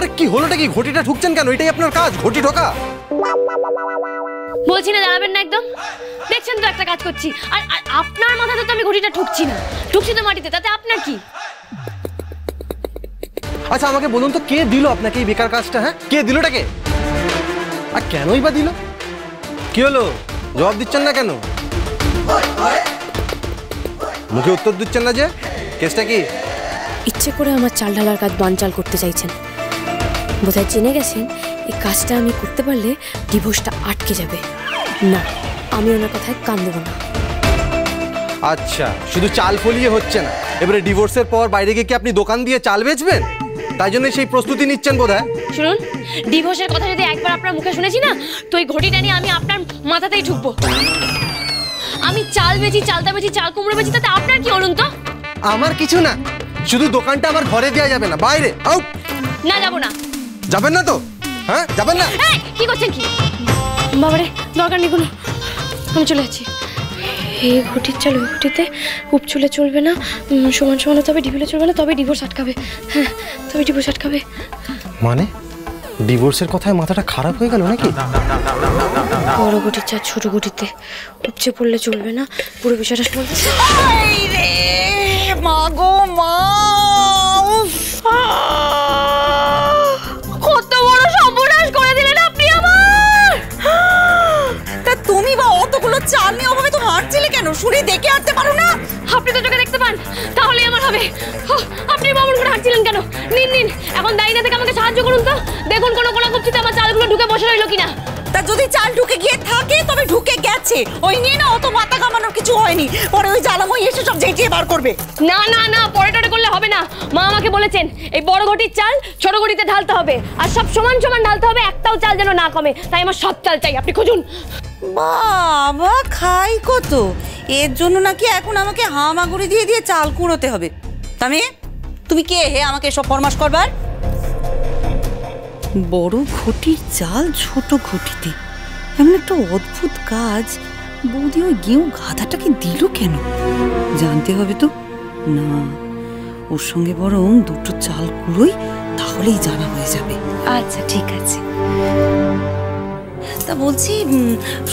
আরে কি হলোটা কি? ঘটিটা ঠুকছেন কেন? এটাই আপনার কাজ, ঘটি ঢোকা। বলছি না দাঁড়াবেন না একদম। দেখছেন তো একটা কাজ করছি, আর আপনার মাথাতে তো আমি ঘটিটা ঠুকছি না, ঠুকছি তো মাটিতে, তাতে আপনার কি? আচ্ছা আমাকে বলুন তো, কে দিল আপনাকে এই বেকার কাজটা? হ্যাঁ, কে দিলটাকে? আর কেনই বা দিল? কি হলো, জবাব দিচ্ছেন না কেন? মুখে উত্তর দিচ্ছেন না যে? কেসটা কি? ইচ্ছে করে আমার চাল ঢালার কাজ বানচাল করতে চাইছেন। বোধহয় জেনে গেছেন এই কাজটা আমি করতে পারলে ডিভোর্সটা আটকে যাবে। না, আমি ওনার কথায় কান দেবো না। আচ্ছা, শুধু চাল ফলিয়ে হচ্ছে না, এবারে ডিভোর্সের পর বাইরে গিয়ে কি আপনি দোকান দিয়ে চাল বেচবেন? তাই জন্য সেই প্রস্তুতি নিচ্ছেন বোধহয়। শুনুন, ডিভোর্সের কথা যদি একবার আপনার মুখে শুনেছি না, তো এই ঘটিটা নিয়ে আমি আপনার মাথাতেই ঢুকবো। আমি চাল বেচি, চালতা বেচি, চাল কুমড়ো বেচি, তাতে আপনার কি বলুন তো? আমার কিছু না, শুধু দোকানটা আমার ঘরে দেওয়া যাবে না, বাইরে আউট। না, যাবো না। যাবেন না তো? হ্যাঁ, যাবেন না? কি করছেন কি? বাবারে, দরকার নেই কোনো, আমি চলে যাচ্ছি। এই ঘটির চাল ওই ঘটিতে উপচুলে চলবে না, সমান সমান তবে ডিভিলে চলবে না, তবে ডিভোর্স আটকাবে। হ্যাঁ, তবে ডিভোর্স আটকাবে। মানে ডিভোর্সের কথায় মাথাটা খারাপ হয়ে গেল নাকি? বড় ঘটির চাল ছোট ঘটিতে উপচে পড়লে চলবে না, পুরো বিষয়টা বলছে। মা গো মা, কত বড় সর্বনাশ করে দিলেন আপনি আমার। তা তুমি বা অতগুলো চাল নিয়ে ওভাবে তো হাঁটছিলে কেন? শুনে দেখে হাঁটতে পারো না? আপনি তো চোখে দেখতে পান, তাহলেই আমার হবে। আপনি বামন করে হাঁটছিলেন কেন? নিন নিন, এখন দাঁড়িয়ে থেকে আমাকে সাহায্য করুন তো। দেখুন কোনো কলাকপ্তিতে আমার চালগুলো ঢুকে বসে রইল কিনা। তা যদি চাল ঢুকে গিয়ে থাকে তবে ঢুকে গেছে, ওই নিয়ে না অত মাথা ঘামানোর কিছু হয়নি। পরে ওই জ্বালাময় এসে সব ঝেঁটিয়ে বার করবে। না না না, পরে টরে করলে হবে না। মা আমাকে বলেছেন এই বড় ঘটির চাল ছোট ঘটিতে ঢালতে হবে, আর সব সমান সমান ঢালতে হবে, একটাও চাল যেন না কমে। তাই আমার সব চাল চাই, আপনি খুঁজুন। বাবা খাই কত, এর জন্য নাকি এখন আমাকে হামাগুড়ি দিয়ে দিয়ে চাল কুড়োতে হবে। তুমি কে হে আমাকে সব ফরমাশ করবার? বড় ঘটির চাল ছোট ঘটিতে, এমন একটা অদ্ভুত কাজ বৌদি ওই গেঁয়ো গাধাটাকে দিল কেন? জানতে হবে তো। না, ওর সঙ্গে বরং দুটো চাল কুড়োই, তাহলেই জানা হয়ে যাবে। আচ্ছা ঠিক আছে। তা বলছি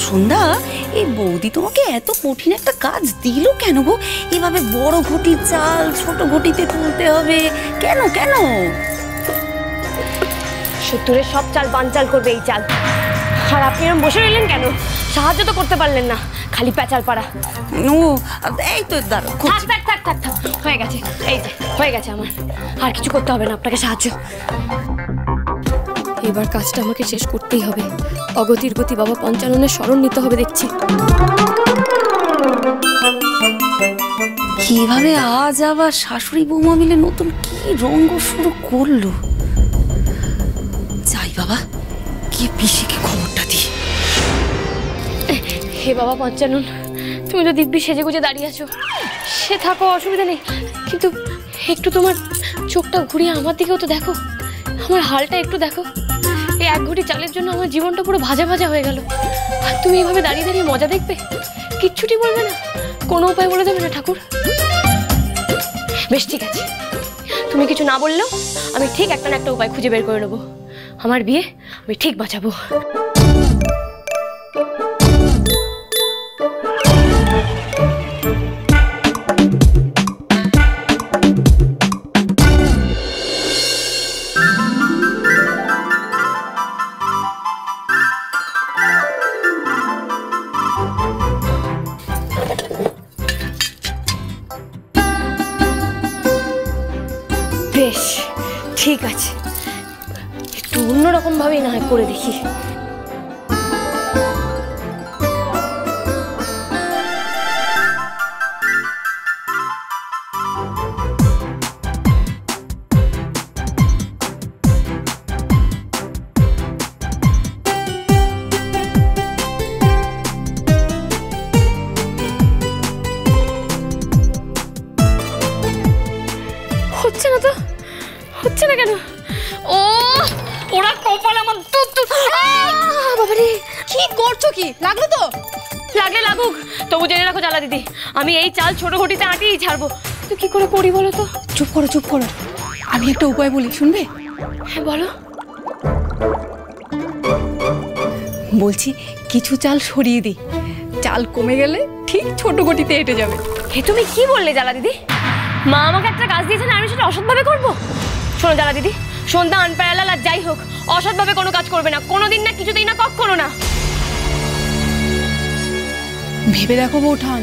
সন্ধ্যা, এই বৌদি তোমাকে এত কঠিন একটা কাজ দিল কেন গো? এভাবে বড় ঘটির চাল ছোট ঘটিতে তুলতে হবে কেন? কেন 70-এর সব চাল বানচাল করবে এই চাল, আর আপনি এরকম বসে রইলেন কেন? সাহায্য তো করতে পারলেন না, খালি প্যাচাল পাড়া। ও এই তো দাঁড়ো, থাক থাক থাক থাক, হয়ে গেছে, এই যে হয়ে গেছে আমার, আর কিছু করতে হবে না আপনাকে সাহায্য। এবার কাজটা আমাকে শেষ করতেই হবে। অগতির গতি বাবা পঞ্চাননের স্মরণ নিতে হবে দেখছি। কিভাবে আজ আবার শাশুড়ি বৌমা মিলে নতুন কি রঙ্গ শুরু করলো? যাই বাবা, কি পিসিকে খবরটা দি। হে বাবা পঞ্চানন, তুমি তো দিব্যি সেজে গুজে দাঁড়িয়ে আছো, সে থাকো, অসুবিধা নেই, কিন্তু একটু তোমার চোখটা ঘুরিয়ে আমার দিকেও তো দেখো, আমার হালটা একটু দেখো। এই এক ঘটি চালের জন্য আমার জীবনটা পুরো ভাজা ভাজা হয়ে গেল, আর তুমি এভাবে দাঁড়িয়ে দাঁড়িয়ে মজা দেখবে? কিচ্ছুটি বলবে না? কোনো উপায় বলে দেবে না ঠাকুর? বেশ ঠিক আছে, তুমি কিছু না বললেও আমি ঠিক একটা না একটা উপায় খুঁজে বের করে নেবো। আমার বিয়ে আমি ঠিক বাঁচাবো। বেশ ঠিক আছে, একটু অন্যরকম ভাবেই না হয় করে দেখি। হচ্ছে না তো, হচ্ছে না কেন? ও ওরা কপাল আমার বাবারে, কি করছো? কি লাগলো? তো লাগলে লাগুক, তবু জেনে রাখো জ্বালা দিদি, আমি এই চাল ছোট ঘটিতে আটিই ছাড়বো। তো কি করে করি বলো তো? চুপ করো চুপ করো, আমি একটা উপায় বলি, শুনবে? হ্যাঁ বলো। বলছি কিছু চাল সরিয়ে দিই, চাল কমে গেলে ঠিক ছোট গটিতে এঁটে যাবে। হে তুমি কি বললে জ্বালা দিদি? মা আমাকে একটা কাজ দিয়েছেন আমি সেটা অসৎভাবে করবো? শোনো জ্বালা দিদি, সন্ধ্যা আনপ্যারালাল আর যাই হোক অসৎভাবে কোনো কাজ করবে না, কোনোদিন না, কিছুতেই না, কখনো না। ভেবে দেখো বৌঠান,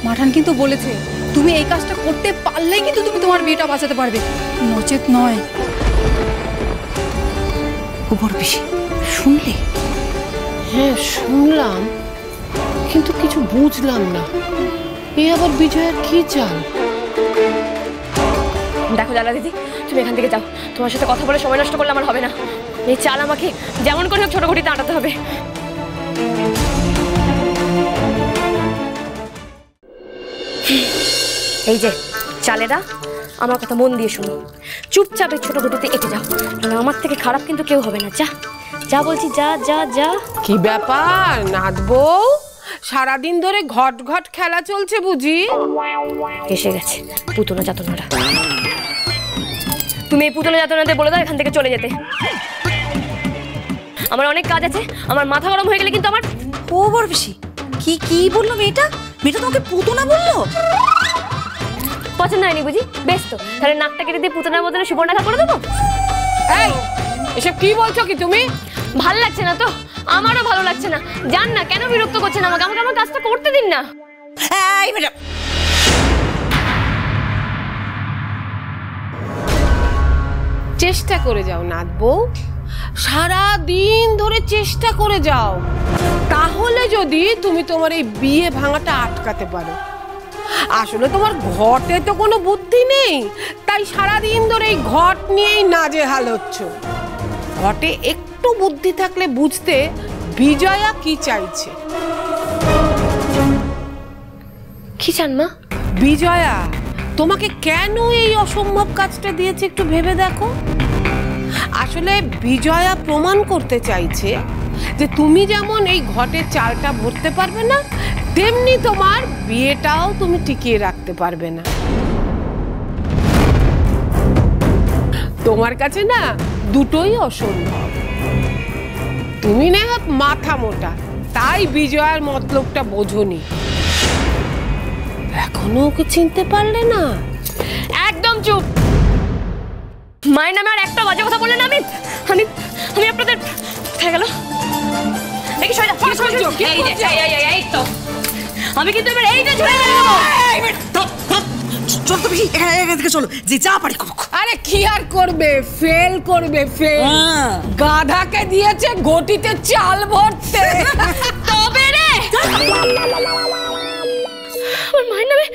মাঠান কিন্তু বলেছে তুমি এই কাজটা করতে পারলেই কিন্তু তুমি তোমার বিয়েটা বাঁচাতে পারবে, নচেত নয়। ও বড় পিসি শুনলে? হ্যাঁ শুনলাম, কিন্তু কিছু বুঝলাম না। এ আবার বিজয়ের কি চাল? দেখো জ্বালা দিদি, তুমি এখান থেকে যাও, তোমার সাথে কথা বলে সময় নষ্ট করলে আমার হবে না। এই চাল আমাকে যেমন করে হোক ছোট গটিতে আটাতে হবে। এই যে চালেরা, আমার কথা মন দিয়ে শুনো, চুপচাপ এই ছোট গটিতে এঁটে যাও, আমার থেকে খারাপ কিন্তু কেউ হবে না। যা যা বলছি, যা যা যা। কি ব্যাপার নাথ বউ, সারাদিন ধরে ঘট ঘট খেলা চলছে বুঝি? এসে গেছে পুতনা যাতনারা। তুমি এই পুতনা যাতনাদের বলে দাও এখান থেকে চলে যেতে। আমার অনেক কাজ আছে, আমার মাথা গরম হয়ে গেলে কিন্তু আমার। ও বড় পিসি কি কি বললো মেয়েটা? মেয়েটা তোমাকে পুতনা বললো? পছন্দ হয়নি বুঝি? বেশ তো, তাহলে নাকটা কেটে দিয়ে পুতনার বদলে সুবর্ণাখা করে দেবো। এই এসব কি বলছো কি তুমি? ভাল লাগছে না তো, আমারও ভালো লাগছে না। জান না কেন বিরক্ত করছেন আমাকে, আমাকে আমার কাজটা করতে দিন না। এই ম্যাডাম, চেষ্টা করে যাও নাথ বউ, সারা দিন ধরে চেষ্টা করে যাও, তাহলে যদি তুমি তোমার এই বিয়ে ভাঙাটা আটকাতে পারো। আসলে তোমার ঘটে তো কোনো বুদ্ধি নেই, তাই সারা দিন ধরে এই ঘট নিয়েই নাজেহাল হচ্ছ। ঘটে একটু বুদ্ধি থাকলে বুঝতে বিজয়া কি চাইছে। কি চান মা? বিজয়া তোমাকে কেন এই অসম্ভব কাজটা দিয়েছে একটু ভেবে দেখো। আসলে বিজয়া প্রমাণ করতে চাইছে যে তুমি যেমন এই ঘটের চালটা ভরতে পারবে না, তেমনি তোমার বিয়েটাও তুমি টিকিয়ে রাখতে পারবে না। তোমার কাছে না দুটোই অসম্ভব। তুমি না মাথা মোটা, তাই বিজয়ার মতলবটা বোঝোনি। এখনো ওকে চিনতে পারলে না? একদম চুপ। মায়ের নামে আর একটা বাজে কথা বললেন আমি আমি আমি আপনাদের হয়ে গেল। দেখি সরে যা, এই তো আমি কিন্তু এবার এইটা ঝুলে দেবো। চল তো পিসি, এখান থেকে চলো, যে যা পারি করুক। আরে কি আর করবে, ফেল করবে ফেল। গাধাকে দিয়েছে ঘটিতে চাল ভরতে। তবে রে আমার মায়ের নামে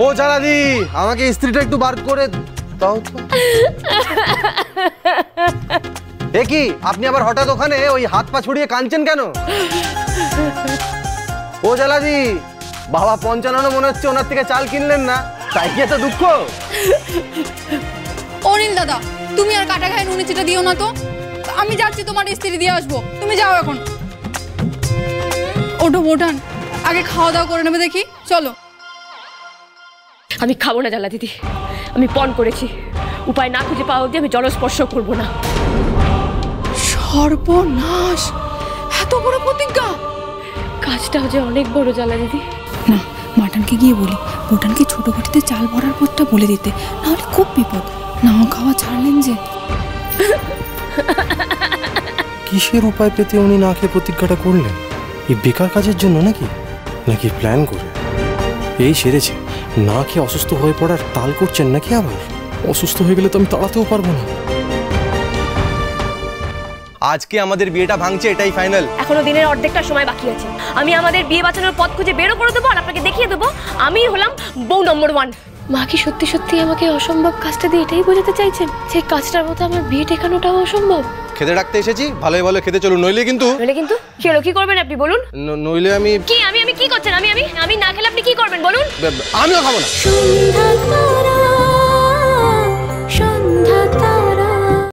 ও জ্বালাদি, আমাকে স্ত্রীটা একটু বার করে দাও তো। এ কি আপনি আবার হঠাৎ ওখানে ওই হাত পা ছড়িয়ে কাঁদছেন কেন? ও জ্বালাদি, বাবা পঞ্চানন মনে হচ্ছে ওনার থেকে চাল কিনলেন না, তাই কি এত দুঃখ? অনিল দাদা, তুমি আর কাটা ঘায়ে নুনে চিটা দিও না তো। আমি যাচ্ছি তোমার স্ত্রী দিয়ে আসবো, তুমি যাও এখন। ওঠো বোঠান, আগে খাওয়া দাওয়া করে নেবে দেখি, চলো। আমি খাবো না জ্বালা দিদি, আমি পণ করেছি, উপায় না খুঁজে পাওয়া অবধি আমি জলস্পর্শ করবো না। সর্বনাশ, এত বড় প্রতিজ্ঞা! কাজটাও যে অনেক বড় জ্বালা দিদি। না, মাটনকে গিয়ে বলি বোঠানকে ছোট ঘটিতে চাল ভরার পথটা বলে দিতে, নাহলে খুব বিপদ। না খাওয়া ছাড়লেন যে। কিসের উপায় পেতে উনি না খেয়ে প্রতিজ্ঞাটা করলেন? এই বেকার কাজের জন্য নাকি নাকি প্ল্যান করে? এই সেরেছে, না খেয়ে অসুস্থ হয়ে পড়ার তাল করছেন নাকি? আবার অসুস্থ হয়ে গেলে তো আমি তাড়াতেও পারবো না। আজকে আমাদের বিয়েটা ভাঙছে, এটাই ফাইনাল। এখনো দিনের অর্ধেকটা সময় বাকি আছে, আমি আমাদের বিয়ে বাঁচানোর পথ খুঁজে বেরো করে দেবো আর আপনাকে দেখিয়ে দেবো আমি হলাম বউ নম্বর 1। মা কি সত্যি সত্যি আমাকে অসম্ভব কাজটা দিয়ে এটাই বোঝাতে চাইছেন যে কাজটার মতো আমার বিয়ে ঠেকানোটাও অসম্ভব? খেতে ডাকতে এসেছি, ভালোই ভালো খেতে চলুন, নইলে কিন্তু কি হলো, কি করবেন আপনি বলুন? নইলে আমি কি আমি কি করছেন? আমি না খেলে আপনি কি করবেন বলুন? আমিও খাবো না। সন্ধ্যা তারা